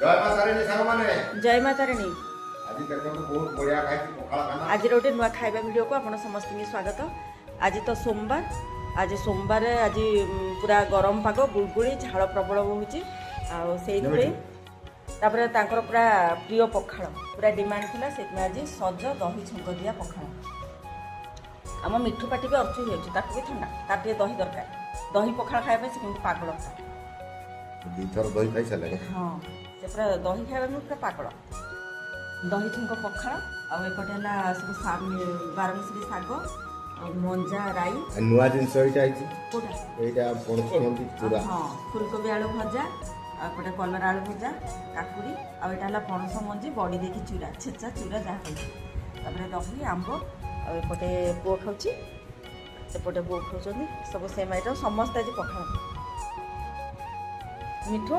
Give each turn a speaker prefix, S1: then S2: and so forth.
S1: जय माता तारिणी सांग माने
S2: जय माता रानी।
S1: आज देखो बहुत बढ़िया खाई पखाल खाना
S2: आज रोटे नुआ खाଇବା वीडियो को आपण समस्त की स्वागत। आज तो सोमवार, आज सोमवार आज पूरा गरम पाग गुड़गुड़ी झाड़ प्रबल होउची आ तापर तांकर पूरा प्रिय पखाल पूरा डिमांड थिला से आज सज दही छुंक दिया पखाल। आम मिठू पाटी भी अर्चु होउची ताकू भी ठंडा तार दही दरकार दही पखाल खाଇବା से किंतु पागल
S1: दी थर दही खाई चले
S2: हां से पूरा दही खाଇବା में पूरा पागल दही छुंक पखाल आ एपटे हला सब बारमसिरी साग मंजा राई
S1: नुआ जिनस एटा आइछि
S2: कोटा
S1: एटा पणस नंदी पूरा
S2: हां फुलकोबी आलू भजा एपटे कलर आलू भजा काकुड़ी आ एटा हला पणस मंजी बड़ी देखि चूरा छेचा चूरा जा होई तापर दही आंबो आ एपटे पो खाउची सेपटे बो खाउछनी सब सेम आइटम समस्त आज पखाल मिठू